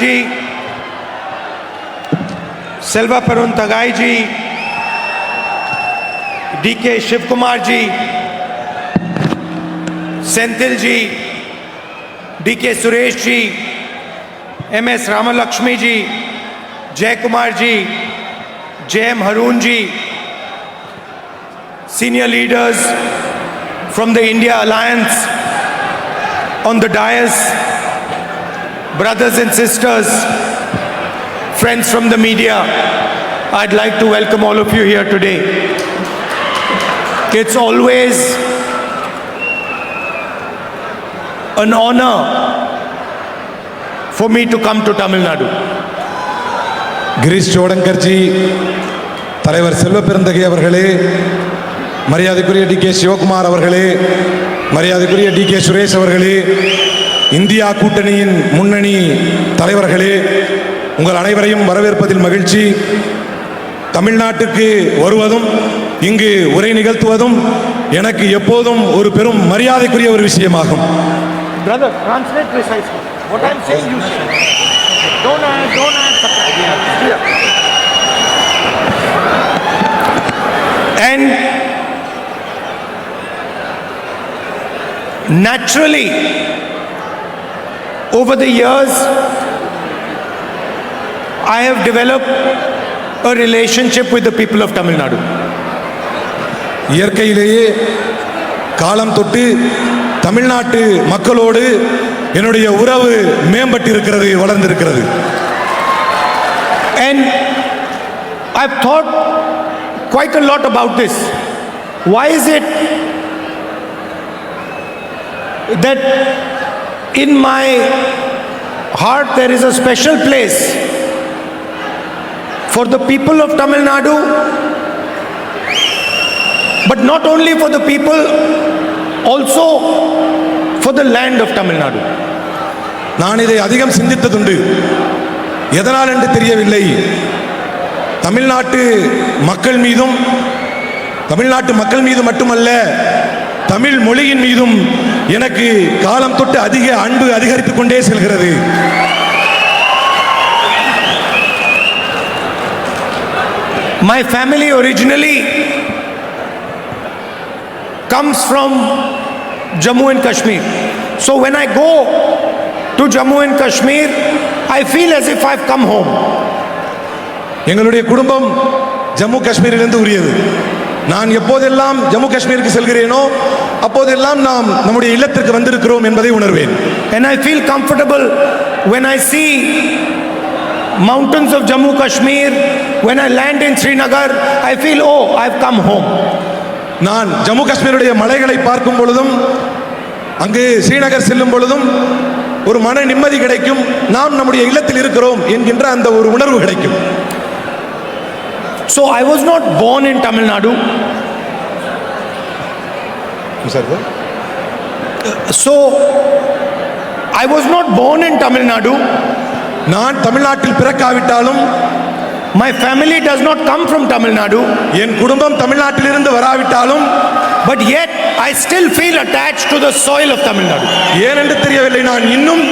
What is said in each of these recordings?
Ji, Selvaperunthagai ji, D K Shiva Kumar ji, Senthil ji, D K Suresh ji, M S Ramalakshmi ji, Jay Kumar ji, J M Haroon ji, senior leaders from the India Alliance on the dais, brothers and sisters, friends from the media, I'd like to welcome all of you here today. It's always an honor for me to come to Tamil Nadu. Girish Chodankarji, தலைவர் செல்வ பெருந்தகை அவர்களே, மரியாதைக்குரிய D K Sivakumar அவர்களே, மரியாதைக்குரிய D K Suresh அவர்களே, India கூட்டணியின் முன்னணி தலைவர்களே, உங்கள் அனைவரையும் வரவேற்பதில் மகிழ்ச்சி. தமிழ்நாட்டுக்கு வருவதும் இங்கு உரை நிகழ்த்துவதும் எனக்கு எப்போதும் ஒரு பெரும் மரியாதைக்குரிய ஒரு விஷயமாகும். Brother, translate precisely. What I'm saying you say. Don't add subtitle. And naturally, over the years, I have developed a relationship with the people of Tamil Nadu. இயற்கையிலேயே காலம் தொட்டு தமிழ்நாட்டு மக்களோடு என்னுடைய உறவு மேம்பட்டிருக்கிறது, வளர்ந்திருக்கிறது. And I've thought quite a lot about this. Why is it that in my heart there is a special place for the people of Tamil Nadu, but not only for the people, also for the land of Tamil Nadu? நான் இதை அதிகம் சிந்தித்ததுண்டு. எதனால் என்று தெரியவில்லை. தமிழ்நாட்டு மக்கள் மீதும், தமிழ்நாட்டு மக்கள் மீது மட்டுமல்ல, தமிழ் மொழியின் மீதும் எனக்கு காலம் தொட்டு அதிக அன்பு அதிகரித்துக் கொண்டே செல்கிறது. My family originally comes from Jammu and Kashmir. So when I go to Jammu and Kashmir, I feel as if I've come home. எங்களுடைய குடும்பம் ஜம்மு காஷ்மீரிலிருந்து உரியது. நான் எப்போதெல்லாம் ஜம்மு காஷ்மீருக்கு செல்கிறேனோ அப்போதெல்லாம் நாம் நம்முடைய இல்லத்திற்கு வந்திருக்கிறோம் என்பதை உணர்வேன். And I feel comfortable when I see mountains of Jammu Kashmir. When I land in Srinagar, I feel, oh, I've come home. நான் ஜம்மு காஷ்மீருடைய மலைகளை பார்க்கும் பொழுதும் அங்கு ஸ்ரீநகர் செல்லும் பொழுதும் ஒரு மன நிம்மதி கிடைக்கும். நாம் நம்முடைய இல்லத்தில் இருக்கிறோம் என்கின்ற அந்த ஒரு உணர்வு கிடைக்கும். So I was not born in Tamil Nadu. So I was not born in Tamil Nadu. நான் தமிழ்நாட்டில் பிறக்காவிட்டாலும், my family does not come from Tamil Nadu. என் குடும்பம் தமிழ்நாட்டிலிருந்து வராவிட்டாலும், but yet I still feel attached to the soil of Tamil Nadu. ஏனென்று தெரியவில்லை, நான் இன்னும்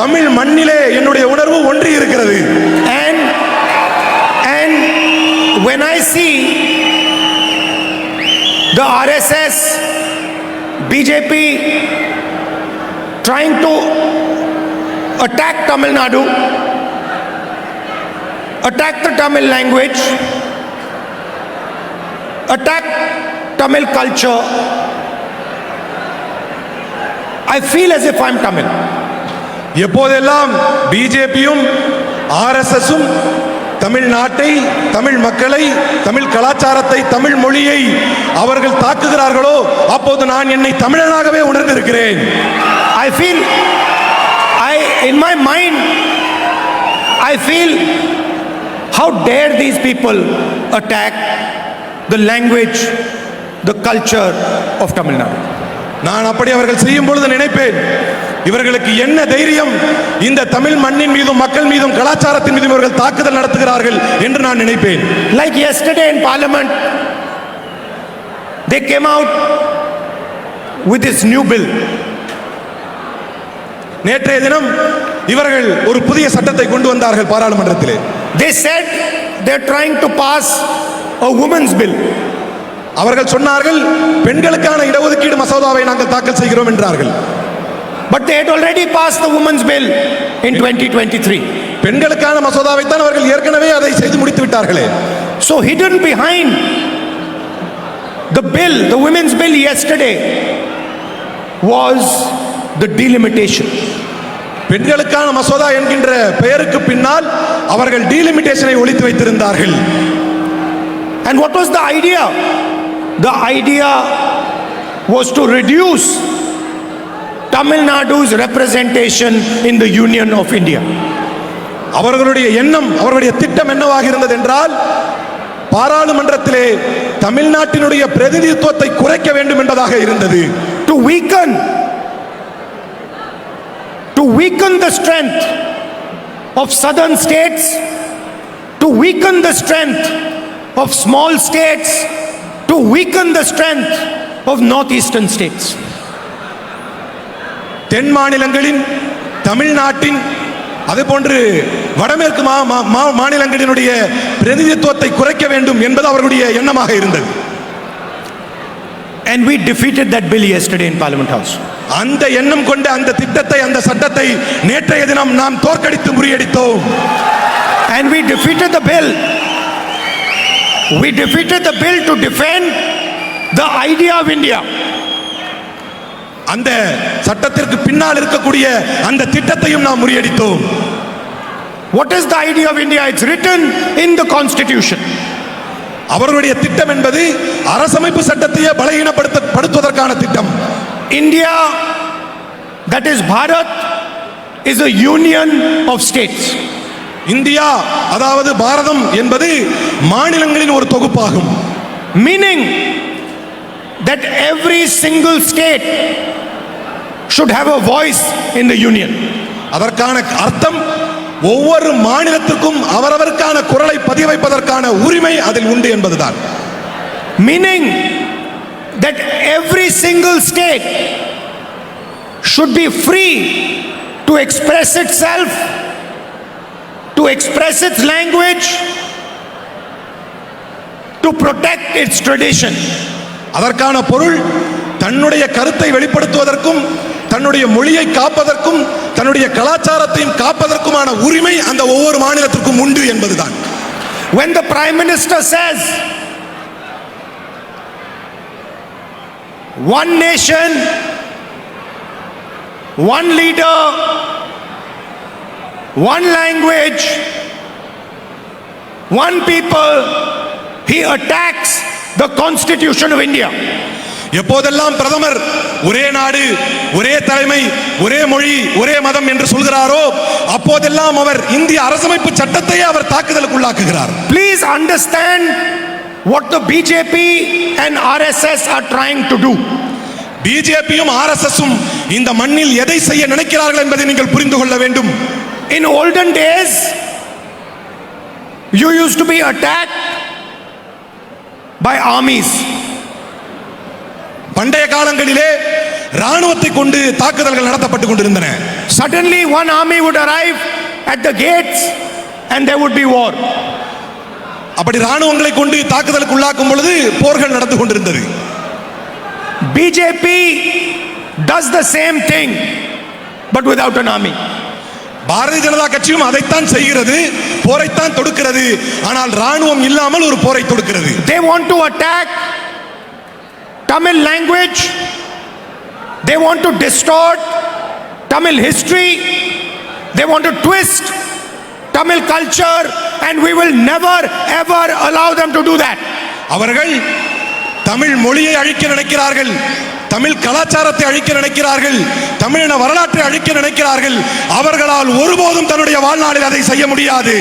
தமிழ் மண்ணிலே என்னுடைய உணர்வு ஒன்றி இருக்கிறது. And when I see the RSS, BJP trying to attack Tamil Nadu, attack the Tamil language, attack Tamil culture, I feel as if I'm Tamil. எப்போதெல்லாம் பிஜேபியும் ஆர்எஸ்எஸும் தமிழ்நாட்டை, தமிழ் மக்களை, தமிழ் கலாச்சாரத்தை, தமிழ் மொழியை அவர்கள் தாக்குகிறார்களோ அப்போது நான் என்னை தமிழனாகவே உணர்ந்திருக்கிறேன். I feel, in my mind, I feel, how dare these people attack the language, the culture of Tamil Nadu. நான் அப்படி அவர்கள் செய்யும் பொழுது நினைப்பேன், இவர்களுக்கு என்ன தைரியம் இந்த தமிழ் மண்ணின் மீதும் மக்கள் மீதும் கலாச்சாரத்தின் மீதும் இவர்கள் தாக்குதல் நடத்துகிறார்கள் என்று நான் நினைப்பேன். Like yesterday in Parliament, they came out with this new bill நேற்றைய தினம் இவர்கள் ஒரு புதிய சட்டத்தை கொண்டு வந்தார்கள் பாராளுமன்றத்திலே. They said they're trying to pass a women's bill. அவர்கள் சொன்னார்கள் பெண்களுக்கான இடஒதுக்கீடு மசோதாவை நாங்கள் தாக்கல் செய்கிறோம் என்றார்கள். But they had already passed the women's bill in 2023. பெண்களுக்கான மசோதாவை தான் அவர்கள் ஏற்கனவே அதை செய்து முடித்து விட்டார்களே. So hidden behind the bill, the women's bill yesterday, was the delimitation. பெண்களுக்கான மசோதா என்கின்ற பெயருக்கு பின்னால் அவர்கள் டீலிமிட்டேஷனை ஒளித்து வைத்திருந்தார்கள். And what was the idea? The idea was to reduce Tamil Nadu's representation in the Union of India. அவர்களுடைய எண்ணம், அவர்களுடைய திட்டம் என்னவாக இருந்தது என்றால், பாராளுமன்றத்திலே தமிழ்நாட்டினுடைய பிரதிநிதித்துவத்தை குறைக்க வேண்டும் என்பதாக இருந்தது. To weaken the strength of southern states, to weaken the strength of small states, to weaken the strength of northeastern states. தென் மாநிலங்களின், தமிழ்நாட்டின், அதுபோன்று வடமேற்கு மாநிலங்களினுடைய பிரதிநிதித்துவத்தை குறைக்க வேண்டும் என்பது அவர்களுடைய எண்ணமாக இருந்தது. And we defeated that bill yesterday in Parliament House. அந்த எண்ணம் கொண்ட அந்த திட்டத்தை, அந்த சட்டத்தை நேற்றைய தினம் நாம் தோற்கடித்து முறியடித்தோம். And we defeated the bill. We defeated the bill to defend the idea of India. அந்த சட்டத்திற்கு பின்னால் இருக்கக்கூடிய அந்த திட்டத்தையும் நாம் முறியடித்தோம். What is the idea of India? It's written in the constitution. அவர்களுடைய திட்டம் என்பது அரசமைப்பு சட்டத்தையே பலகீனப்படுத்துவதற்கான திட்டம். India, that is Bharat, is a union of states. India, அதாவது பாரதம் என்பது மாநிலங்களின் ஒரு தொகுப்பாகும். Meaning that every single state should have a voice in the union. அதற்கான அர்த்தம் ஒவ்வொரு மாநிலத்துக்கும் அவரவருக்கான குரலை பதிய வைப்பதற்கான உரிமை அதில் உண்டு என்பதுதான். Meaning that every single state should be free to express itself, to express its language, to protect its tradition. அதற்கான பொருள் தன்னுடைய கருத்தை வெளிப்படுத்துவதற்கும், தன்னுடைய மொழியை காப்பதற்கும், தன்னுடைய கலாச்சாரத்தையும் காப்பதற்குமான உரிமை அந்த ஒவ்வொரு மாநிலத்திற்கும் உண்டு என்பதுதான். When the Prime Minister says one nation, one leader, one language, one people, he attacks the Constitution of India. எப்போதெல்லாம் பிரதமர் ஒரே நாடு, ஒரே தலைமை, ஒரே மொழி, ஒரே மதம் என்று சொல்கிறாரோ அப்போதெல்லாம் அவர் இந்திய அரசமைப்பு சட்டத்தையே அவர் தாக்குதலுக்கு உள்ளாக்குகிறார். Please understand what the BJP and RSS are trying to do. பிஜேபியும் ஆர்எஸ்எஸும் இந்த மண்ணில் எதை செய்ய நினைக்கிறார்கள் என்பதை நீங்கள் புரிந்து கொள்ள வேண்டும். In olden days, you used to be attacked by armies. பண்டைய காலங்களிலே ராணுவத்தை கொண்டு தாக்குதல்கள் நடத்தப்பட்டு கொண்டிருந்தன. Suddenly one army would arrive at the gates and there would be war. அப்படி ராணுவங்களை கொண்டு தாக்குதலுக்கு உள்ளாக்கும் பொழுது போர்கள் நடந்து கொண்டிருந்தது. BJP does the same thing but without an army. Bharatiya Janata கட்சியும் அதைத்தான் செய்கிறது, போரைத்தான் தொடுக்கிறது. ஆனால் ராணுவம் இல்லாமல் ஒரு போரை தொடுக்கிறது. They want to attack Tamil language. They want to distort Tamil history. They want to twist Tamil culture, and we will never ever allow them to do that. அவர்கள் தமிழ் மொழியை அழிக்க நினைக்கிறார்கள், தமிழ் கலாச்சாரத்தை அழிக்க நினைக்கிறார்கள், தமிழின வரலாற்றை அழிக்க நினைக்கிறார்கள். அவர்களால் ஒருபோதும் தன்னுடைய வாழ்நாளில் அதை செய்ய முடியாது.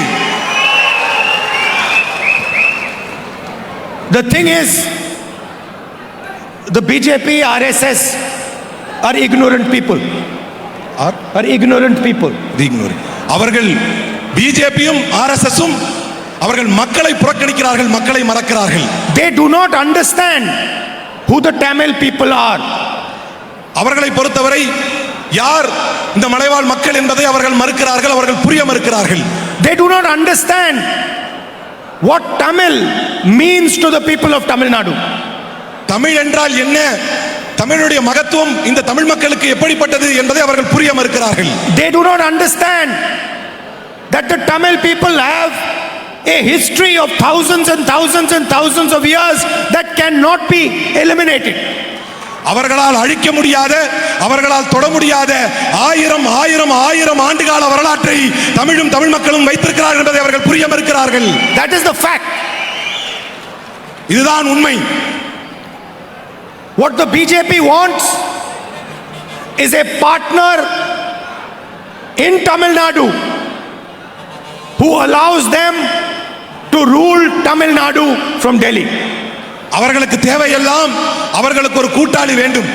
The thing is, the BJP, RSS are ignorant people. Are ignorant people. அவர்கள் பிஜேபியும் ஆர்எஸ்எஸும் அவர்கள் மக்களை புறக்கணிக்கிறார்கள், மக்களை மறக்கிறார்கள். They do not understand who the Tamil people are. அவர்களை பொறுத்தவரை யார் இந்த மலைவாழ் மக்கள் என்பதை அவர்கள் மறுக்கிறார்கள், அவர்கள் புரிய மறுக்கிறார்கள். They do not understand what Tamil means to the people of Tamil Nadu. Tamil என்றால் என்ன, தமிழுடைய மகத்துவம் இந்த தமிழ் மக்களுக்கு எப்படிப்பட்டது என்பதை அவர்கள் புரிய மறுக்கிறார்கள். They do not understand that the Tamil people have a history of thousands and thousands and thousands of years that cannot be eliminated. அவர்களால் அழிக்க முடியாத, அவர்களால் தொட முடியாத ஆயிரம் ஆயிரம் ஆயிரம் ஆண்டுகால வரலாற்றை தமிழும் தமிழ் மக்களும் வைத்திருக்கிறார்கள் என்பதை அவர்கள் புரிய மறுக்கிறார்கள். That is the fact. இதுதான் உண்மை. What the BJP wants is a partner in Tamil Nadu who allows them to rule Tamil Nadu from Delhi. அவர்களுக்கு தேவையெல்லாம் அவர்களுக்கு ஒரு கூட்டாளி வேண்டும்.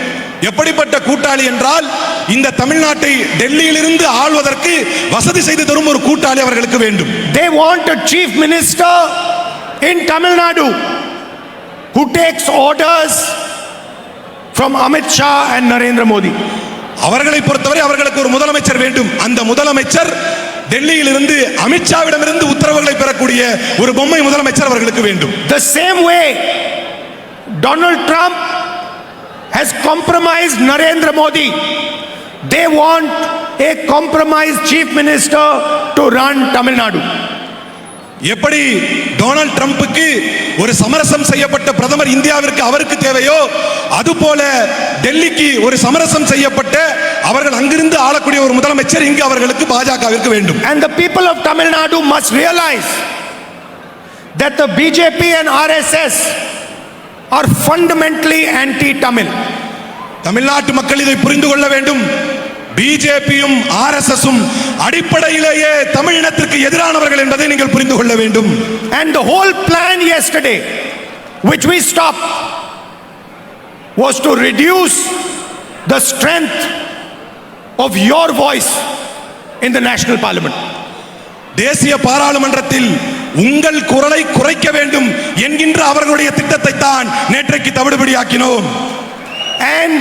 எப்படிப்பட்ட கூட்டாளி என்றால் இந்த தமிழ்நாட்டை டெல்லியிலிருந்து ஆள்வதற்கு வசதி செய்து தரும் ஒரு கூட்டாளி அவர்களுக்கு வேண்டும். They want a chief minister in Tamil Nadu who takes orders from Amit Shah and Narendra Modi. அவர்களை பொறுத்தவரை அவர்களுக்கு ஒரு முதலமைச்சர் வேண்டும். அந்த முதலமைச்சர் டெல்லியிலிருந்து அமித்ஷாவிடமிருந்து உத்தரவுகளை பெறக்கூடிய ஒரு பொம்மை முதலமைச்சர் அவர்களுக்கு வேண்டும். The same way Donald Trump has compromised Narendra Modi, they want a compromised chief minister to run Tamil Nadu. எப்படி டொனால்ட் ட்ரம்புக்கு ஒரு சமரசம் செய்யப்பட்ட பிரதமர் இந்தியாவிற்கு அவருக்கு தேவையோ, அதுபோல டெல்லிக்கு ஒரு சமரசம் செய்யப்பட்ட அவர்கள் அங்கிருந்து ஆளக்கூடிய ஒரு முதலமைச்சர் இங்கு அவர்களுக்கு பாஜகவிற்கு வேண்டும். And the people of Tamil Nadu must realize that the BJP and RSS are fundamentally anti-Tamil. தமிழ்நாட்டு மக்கள் இதை புரிந்து கொள்ள வேண்டும். பிஜேபியும் ஆர்எஸ்எஸும் அடிப்படையிலேயே தமிழினத்திற்கு எதிரானவர்கள் என்பதை நீங்கள் புரிந்து கொள்ள வேண்டும். And the whole plan yesterday, which we stopped, was to reduce the strength of your voice in the national parliament. தேசிய பாராளுமன்றத்தில் உங்கள் குரலை குறைக்க வேண்டும் என்கின்ற அவர்களுடைய திட்டத்தை தான் நேற்றைக்கு தவிடுபடியாக்கினோம். And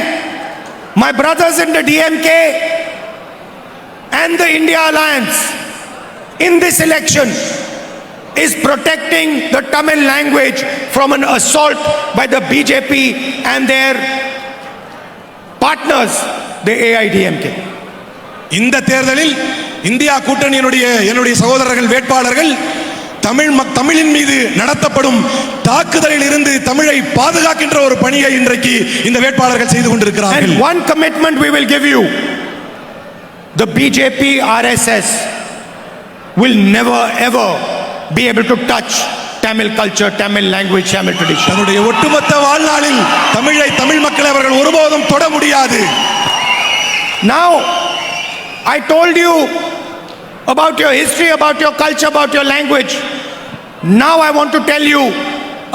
my brothers in the DMK and the India Alliance in this election is protecting the Tamil language from an assault by the BJP and their partners, the AIDMK. இந்த தேர்தலில் இந்தியா கூட்டணியினுடைய என்னுடைய சகோதரர்கள் வேட்பாளர்கள் தமிழின் மீது நடத்தப்படும் தாக்குதலில் இருந்து தமிழை பாதுகாக்கின்ற ஒரு பணியை இன்றைக்கு இந்த வேட்பாளர்கள் செய்து கொண்டிருக்கிறார்கள். And one commitment we will give you: the BJP RSS will never ever be able to touch Tamil culture, Tamil language, Tamil tradition. தன்னுடைய ஒட்டுமொத்த வாழ்நாளில் தமிழ் மக்களை அவர்கள் ஒருபோதும் தொட முடியாது. Now I told you about your history, about your culture, about your language. Now I want to tell you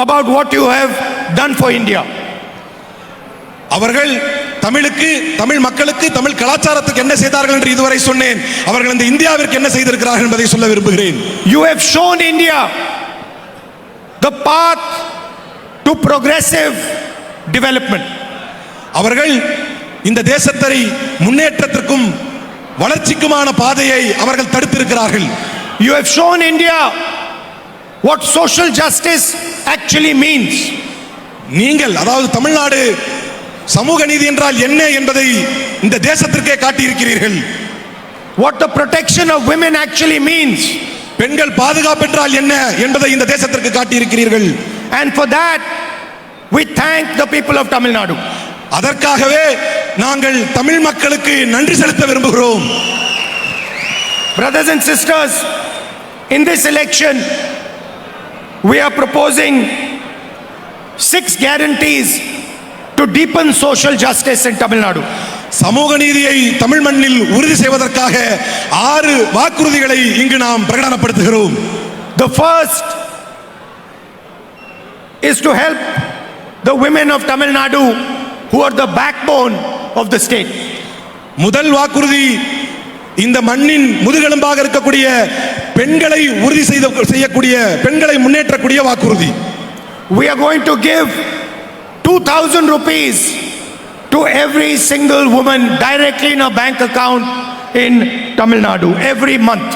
about what you have done for India. அவர்கள் தமிழுக்கு, தமிழ் மக்களுக்கு, தமிழ் கலாச்சாரத்துக்கு என்ன செய்தார்கள் என்று இதுவரை சொன்னேன். அவர்கள் இந்த இந்தியாவிற்கு என்ன செய்திருக்கிறார்கள் என்பதை சொல்ல விரும்புகிறேன். You have shown India the path to progressive development. அவர்கள் இந்த தேசத்தை முன்னேற்றத்திற்கும் வளர்ச்சிக்குமான பாதையை அவர்கள் தடுத்திருக்கிறார்கள். You have shown India what social justice actually means. நீங்கள், அதாவது தமிழ்நாடு, சமூக நீதி என்றால் என்ன என்பதை இந்த தேசத்திற்கே காட்டியிருக்கிறீர்கள். What the protection of women actually means. பெண்கள் பாதுகாப்பு என்றால் என்ன என்பதை இந்த தேசத்திற்கு காட்டியிருக்கிறீர்கள். And for that we thank the people of Tamil Nadu. அதற்காகவே நாங்கள் தமிழ் மக்களுக்கு நன்றி செலுத்த விரும்புகிறோம். Brothers and sisters, in this election we are proposing 6 guarantees to deepen social justice in Tamil Nadu. சமூக நீதியை தமிழ் மண்ணில் உறுதி செய்வதற்காக 6 வாக்குறுதிகளை இங்கு நாம் பிரகடனப்படுத்துகிறோம். The first is to help the women of Tamil Nadu who are the backbone of the state. முதல் வாக்குறுதி இந்த மண்ணின் முதுகெலும்பாக இருக்கக்கூடிய பெண்களை உறுதி செய்யக்கூடிய, பெண்களை முன்னேற்றக்கூடிய வாக்குறுதி. We are going to give 2,000 rupees to every single woman directly in a bank account in Tamil Nadu every month.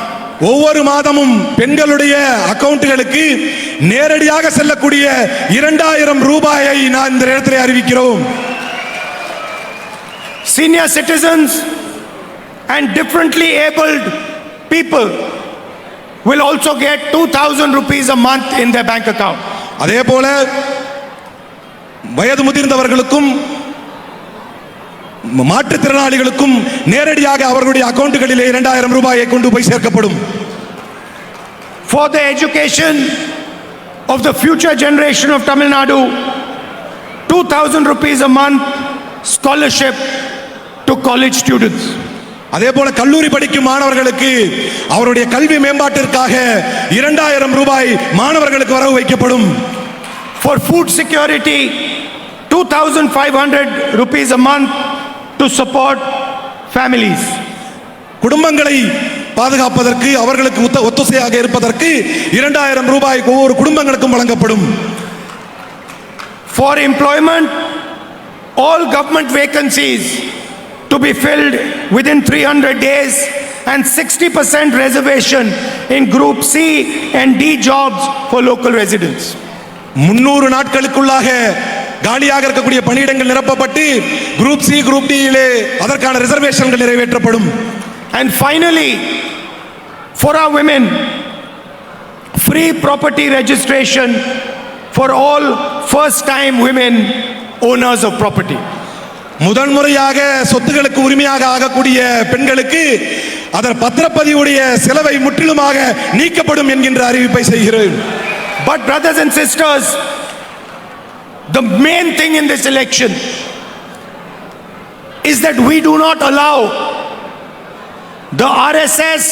ஒவ்வொரு மாதமும் பெண்களுடைய அக்கவுண்டுகளுக்கு நேரடியாக செல்லக்கூடிய 2000 ரூபாயை நான் இந்த நேரத்தில் அறிவிக்கிறோம். Senior citizens and differently abled people will also get 2,000 rupees a month in their bank account. அதே போல வயது முதிர்ந்தவர்களுக்கும் மாற்றுத்திறனாளிகளுக்கும் நேரடியாக அவர்களுடைய அக்கவுண்டுகளிலே 2000 ரூபாயை கொண்டு போய் சேர்க்கப்படும். For the education of the future generation of Tamil Nadu, 2,000 rupees a month scholarship to college students. அதே போல கல்லூரி படிக்கும் மாணவர்களுக்கு அவருடைய கல்வி மேம்பாட்டிற்காக 2000 ரூபாய் மாணவர்களுக்கு வரவு வைக்கப்படும். For food security, 2,500 rupees a month to support families. குடும்பங்களை பாதுகாப்பதற்கு அவர்களுக்கு ஒத்துழையாக இருப்பதற்கு 2000 ரூபாய் ஒவ்வொரு குடும்பங்களுக்கும் வழங்கப்படும். For employment, all government vacancies to be filled within 300 days and 60% reservation in Group C and D jobs for local residents. 300 நாட்களுக்குள்ளாக காலியாக இருக்கக்கூடிய பணியிடங்கள் நிரப்பப்பட்டு குரூப் சி குரூப் டி யிலே அதற்கான ரிசர்வேஷன்கள் நிறைவேற்றப்படும். And finally, for our women, free property registration for all first time women owners of property. முதன்முறையாக சொத்துக்களுக்கு உரிமையாக ஆகக்கூடிய பெண்களுக்கு அதன் பத்திரப்பதிவுடைய செலவை முற்றிலுமாக நீக்கப்படும் என்கின்ற அறிவிப்பை செய்கிறேன். But brothers and sisters, the main thing in this election is that we do not allow the RSS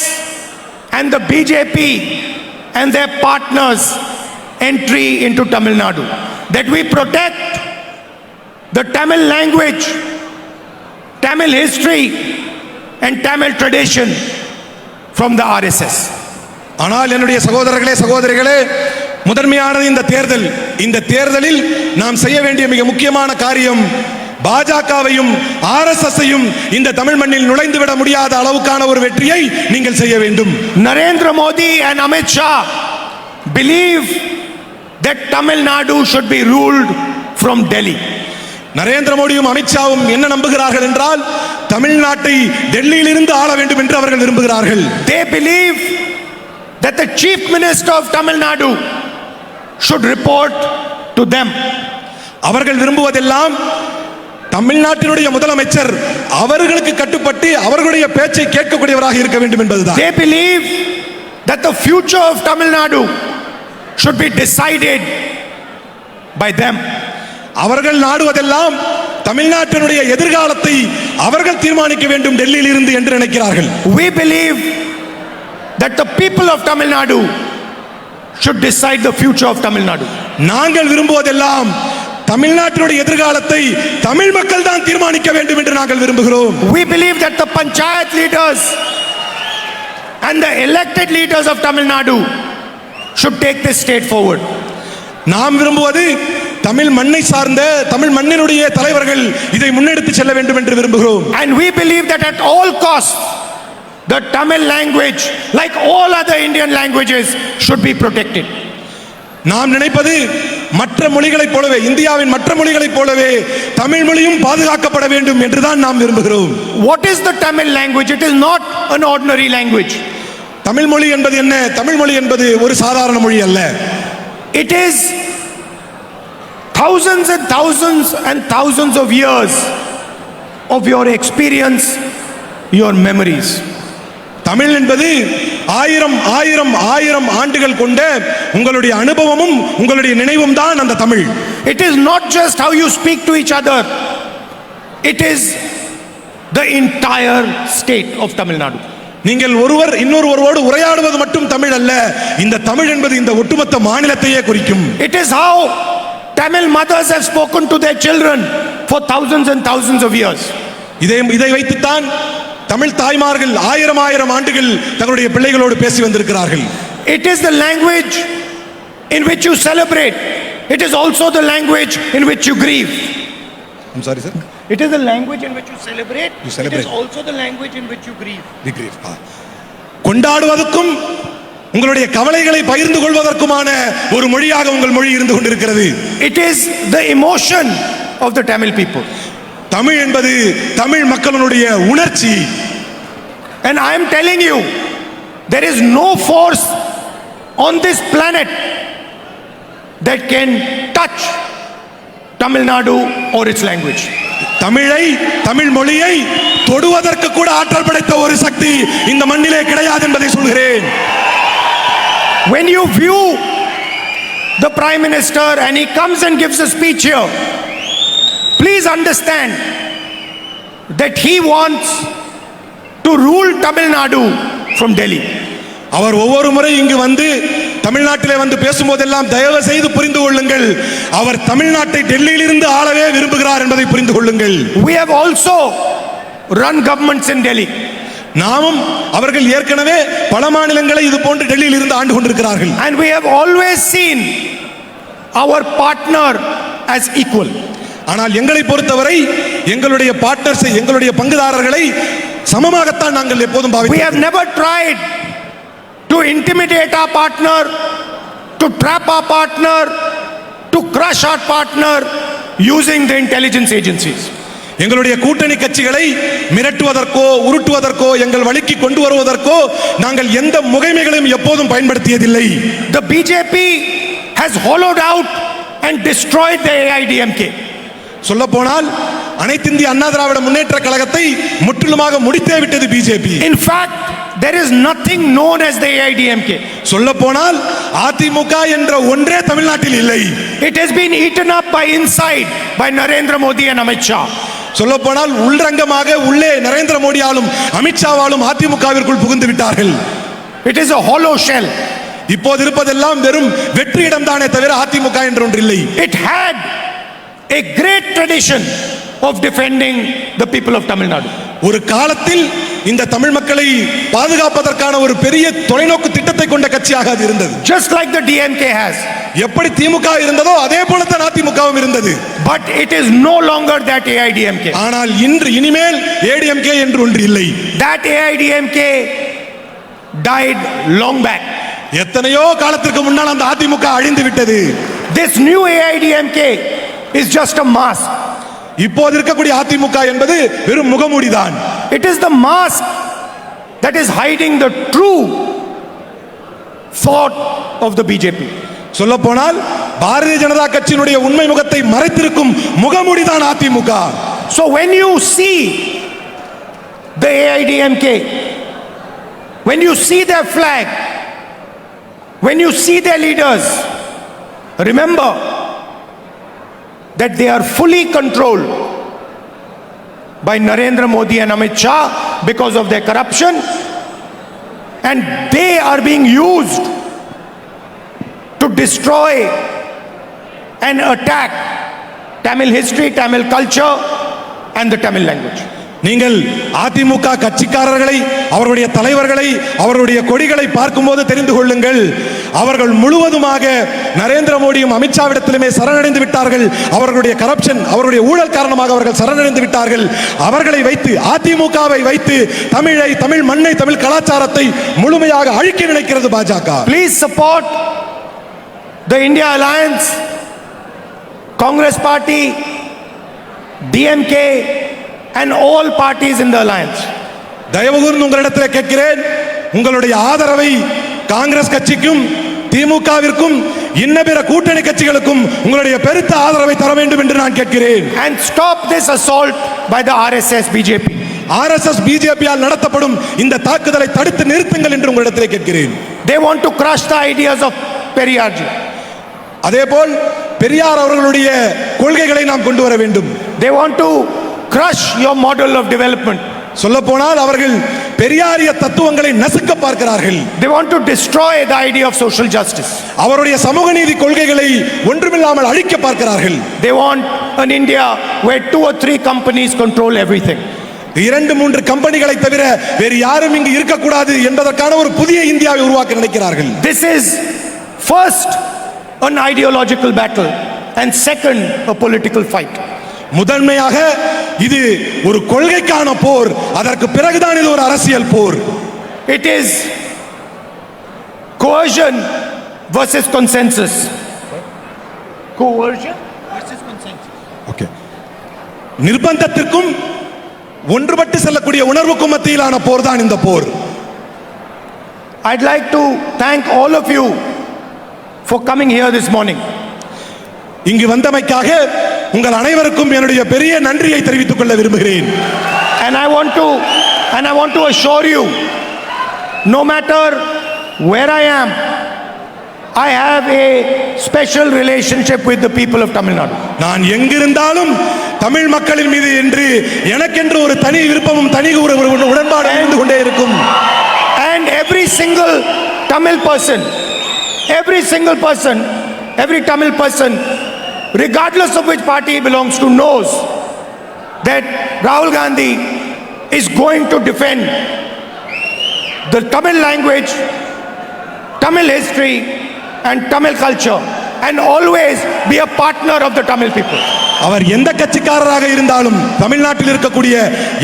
and the BJP and their partners entry into Tamil Nadu. That we protect the Tamil language, Tamil history and Tamil tradition from the RSS. ஆனால் என்னுடைய சகோதரர்களே சகோதரிகளே, முதன்மையானது இந்த தேர்தலில் நாம் செய்ய வேண்டிய மிக முக்கியமான காரியம் பாஜகவையும் ஆர்எஸ்எஸ்ஸையும் இந்த தமிழ் மண்ணில் நுழைந்து விட முடியாத அளவுக்கான ஒரு வெற்றியை நீங்கள் செய்ய வேண்டும். Narendra Modi and Amit Shah believe that Tamil Nadu should be ruled from Delhi. Narendra மோடியும் அமித்ஷாவும் என்ன நம்புகிறார்கள் என்றால் தமிழ்நாட்டை டெல்லியில் இருந்து ஆள வேண்டும் என்று அவர்கள் விரும்புகிறார்கள். They believe that the chief minister of Tamil Nadu should report to them. அவர்கள் விரும்புவதெல்லாம் தமிழ்நாட்டினுடைய முதலமைச்சர் அவர்களுக்கு கட்டுப்பட்டு அவர்களுடைய பேச்சை கேட்கக்கூடியவராக இருக்க வேண்டும் என்பதுதான். They believe that the future of Tamil Nadu should be decided by them. அவர்கள் நாடுவதெல்லாம் தமிழ்நாட்டினுடைய எதிர்காலத்தை அவர்கள் தீர்மானிக்க வேண்டும் டெல்லியில் இருந்து என்று நினைக்கிறார்கள். We believe that the people of Tamil Nadu should decide the future of Tamil Nadu. நாங்கள் விரும்புவதெல்லாம் தமிழ்நாட்டினுடைய எதிர்காலத்தை தமிழ் மக்கள் தான் தீர்மானிக்க வேண்டும் என்று நாங்கள் விரும்புகிறோம். We believe that the panchayat leaders and the elected leaders of Tamil Nadu should take this state forward. நாம் விரும்புவது தமிழ் மண்ணை சார்ந்த தமிழ் மண்ணினுடைய தலைவர்கள் இதை முன்னெடுத்து செல்ல வேண்டும் என்று விரும்புகிறோம். And we believe that at all costs the Tamil language, like all other Indian languages, should be protected. நாம் நினைப்பது மற்ற மொழிகளைப் போலவே இந்தியாவின் மற்ற மொழிகளைப் போலவே தமிழ் மொழியும் பாதுகாக்கப்பட வேண்டும் என்றுதான் நாம் விரும்புகிறோம். What is the Tamil language? It is not an ordinary language. Tamil மொழி என்பது என்ன? தமிழ் மொழி என்பது ஒரு சாதாரண மொழி அல்ல. It is thousands and thousands and thousands of years of your experience, your memories. Tamil என்பது ஆயிரம் ஆயிரம் ஆயிரம் ஆண்டுகள் கொண்ட உங்களுடைய அனுபவமும் உங்களுடைய நினைவும் தான் அந்த Tamil. It is not just how you speak to each other. It is the entire state of Tamil Nadu. நீங்கள் ஒருவர் இன்னொருவரோடு உரையாடுவது மட்டும் தமிழ் அல்ல. இந்த தமிழ் என்பது இந்த ஒட்டுமொத்த மாநிலத்தையே குறிக்கும். It is how Tamil mothers have spoken to their children for thousands and thousands of years. இதை வைத்துத்தான் தமிழ் தாய்மார்கள் ஆயிரம் ஆயிரம் ஆண்டுகள் தங்களுடைய பிள்ளைகளோடு பேசி வந்திருக்கிறார்கள். It is the language in which you celebrate. It is also the language in which you grieve. I'm sorry sir. It is the language in which you celebrate. You celebrate. It is also the language in which you grieve. The grief. கொண்டாடுவதற்கும் உங்களுடைய கவலைகளை பகிர்ந்து கொள்வதற்குமான ஒரு மொழியாக உங்கள் மொழி இருந்து கொண்டிருக்கிறது. It is the emotion of the Tamil people. Tamil என்பது தமிழ் மக்களுடைய உணர்ச்சி. And I am telling you, there is no force on this planet that can touch Tamil Nadu or its language. தமிழை தமிழ் மொழியை தொடுவதற்கு கூட ஆற்றல் படைத்த ஒரு சக்தி இந்த மண்ணிலே கிடையாது என்பதை சொல்கிறேன். When you view the Prime Minister and he comes and gives a speech here, please understand that he wants to rule Tamil Nadu from Delhi. அவர் ஒவ்வொரு முறை இங்கு வந்து தமிழ்நாட்டிலே வந்து பேசும்போதெல்லாம் தயவு செய்து புரிந்து கொள்ளுங்கள், அவர் தமிழ்நாட்டை டெல்லியிலிருந்து ஆளவே விரும்புகிறார் என்பதை புரிந்து கொள்ளுங்கள். We have also run governments in Delhi. நாமும் அவர்கள் ஏற்கனவே பல மாநிலங்களை இது போன்று டெல்லியில் இருந்து ஆண்டு கொண்டிருக்கிறார்கள். And we have always seen our partner as equal. ஆனால் எங்களை பொறுத்தவரை எங்களுடைய பார்ட்னர்ஸ், எங்களுடைய பங்குதாரர்களை சமமாகத்தான் நாங்கள் எப்போதும் We பாவிக்கிறோம். have never tried to intimidate our partner, to trap our partner, to crush our partner using the intelligence agencies. எங்களுடைய கூட்டணி கட்சிகளை மிரட்டுவதற்கோ உருட்டுவதற்கோ எங்கள் வழிக்கு கொண்டு வருவதற்கோ நாங்கள் எந்த முகைமைகளையும் எப்போதும் பயன்படுத்தியதில்லை. The BJP has hollowed out and destroyed the AIDMK. சொல்ல போனால் அனைத்து இந்திய அண்ணா திராவிட முன்னேற்ற கழகத்தை முற்றிலுமாக முடித்தே விட்டது BJP. In fact, there is nothing known as the AIDMK. சொல்ல போனால் அதிமுக என்ற ஒன்றே தமிழ்நாட்டில் இல்லை. It has been eaten up by inside by Narendra Modi and Amit Shah. சொல்ல போனால் உள்ரங்கமாக உள்ளே நரேந்திர மோடியாலும் அமித்ஷாவாலும் அதிமுகவிற்குள் புகுந்து விட்டார்கள். It is a hollow shell. இப்போது இருப்பதெல்லாம் வெறும் வெற்றியிடம் தானே தவிர அதிமுக என்று ஒன்று இல்லை. It had a great tradition of defending the people of Tamil Nadu. ஒரு காலத்தில் இந்த தமிழ் மக்களை பாதுகாப்பதற்கான ஒரு பெரிய தொலைநோக்கு திட்டத்தை கொண்ட கட்சியாக அது இருந்தது. Just like the DMK has. எப்படி திமுக இருந்ததோ அதே போல தான் அதிமுகவும் இருந்தது. But it is no longer that AIDMK. ஆனால் இனிமேல் ஏடிஎம்கே என்று ஒன்று இல்லை. That AIDMK died long back. எத்தனையோ காலத்திற்கு முன்னால் அந்த அதிமுக அழிந்து விட்டது. This new AIDMK is just a mask. இப்போது இருக்கக்கூடிய அதிமுக என்பது வெறும் முகமூடிதான். It is the mask that is hiding the true thought of the BJP. சொல்ல போனால் பாரதிய ஜனதா கட்சியினுடைய உண்மை முகத்தை மறைத்திருக்கும் முகமூடிதான் AIADMK. So when you see the AIDMK, when you see their flag, when you see their leaders, remember that they are fully controlled by Narendra Modi and Amit Shah because of their corruption, and they are being used to destroy and attack Tamil history, Tamil culture and the Tamil language. நீங்கள் அதிமுக கட்சிக்காரர்களை, அவருடைய தலைவர்களை, அவருடைய கொடிகளை பார்க்கும்போது தெரிந்து கொள்ளுங்கள், அவர்கள் முழுவதுமாக நரேந்திர மோடியும் அமித்ஷாவிடத்திலுமே சரணடைந்து விட்டார்கள். அவர்களுடைய கரப்ஷன், அவருடைய ஊழல் காரணமாக அவர்கள் சரணடைந்து விட்டார்கள். அவர்களை வைத்து, அதிமுகவை வைத்து தமிழை, தமிழ் மண்ணை, தமிழ் கலாச்சாரத்தை முழுமையாக அழிக்க நினைக்கிறது பாஜக. Please support the India Alliance, Congress Party, DMK and all parties in the alliance. தயவு கூர்ந்து உங்களிடத்தில் கேட்கிறேன், உங்களுடைய ஆதரவை காங்கிரஸ் கட்சிக்கும் திமுகவிற்கும் இன்ன பிற கூட்டணி கட்சிகளுக்கும் உங்களுடைய பெருத்த ஆதரவை தர வேண்டும் என்று நான் கேட்கிறேன். And stop this assault by the RSS BJP. RSS BJP all நடத்தப்படும் இந்த தாக்குதலை தடுத்து நிறுத்துங்கள் என்று உங்களிடத்தில் கேட்கிறேன். They want to crush the ideas of Periyar ji. அதேபோல் பெரியார் அவர்களுடைய கொள்கைகளை நாம் கொண்டு வர வேண்டும். They want to crush your model of development. சொல்ல போனால் அவர்கள் பெரியாரிய தத்துவங்களை நசுக்க பார்க்கிறார்கள். They want to destroy the idea of social justice. அவருடைய சமூக நீதி கொள்கைகளை ஒன்றுமில்லாமல் அழிக்க பார்க்கிறார்கள். They want an India where 2 or 3 companies control everything. 2-3 கம்பெனிகளை தவிர வேறு யாரும் இங்கு இருக்கக்கூடாது என்பதற்கான ஒரு புதிய இந்தியாவை உருவாக்க நினைக்கிறார்கள். This is first an ideological battle and second a political fight. முதன்மையாக இது ஒரு கொள்கைக்கான போர், அதற்கு பிறகுதான் இது ஒரு அரசியல் போர். It is coercion versus consensus. Coercion versus consensus. Okay. நிர்பந்தத்திற்கும் ஒன்றுபட்டு செல்லக்கூடிய உணர்வுக்கும் மத்தியிலான போர் தான் இந்த போர். I'd like to thank all of you for coming here this morning. இங்கு வந்தமைக்காக உங்கள் அனைவருக்கும் என்னுடைய பெரிய நன்றியை தெரிவித்துக் கொள்ள விரும்புகிறேன். And I want to assure you, no matter where I am, I have a special relationship with the people of Tamil Nadu. நான் எங்கிருந்தாலும் தமிழ் மக்களின் மீது என்று எனக்கென்று ஒரு தனி விருப்பமும் தனி ஒரு உடன்பாடு இருந்து கொண்டே இருக்கும். And every Tamil person, every Tamil person, regardless of which party he belongs to, knows that Rahul Gandhi is going to defend the Tamil language, Tamil history, and Tamil culture, and always be a partner of the Tamil people. அவர் எந்த கட்சிக்காரராக இருந்தாலும், தமிழ்நாட்டில் இருக்கக்கூடிய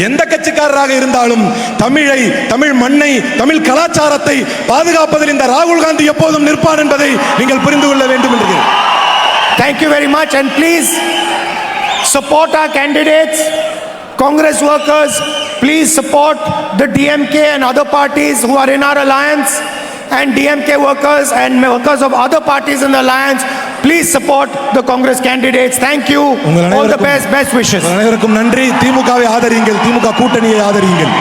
எந்த கட்சிக்காரராக இருந்தாலும், தமிழை, தமிழ் மண்ணை, தமிழ் கலாச்சாரத்தை பாதுகாப்பதில் இந்த ராகுல் காந்தி எப்போதும் நிற்பார் என்பதை நீங்கள் புரிந்து கொள்ள வேண்டும் என்று. Thank you very much, and please support our candidates. Congress workers, please support the DMK and other parties who are in our alliance, and DMK workers and workers of other parties in the alliance, please support the Congress candidates. Thank you. All the best wishes. அனைவருக்கும் நன்றி. திமுகவை ஆதரியுங்கள், திமுக கூட்டணியை ஆதரியுங்கள்.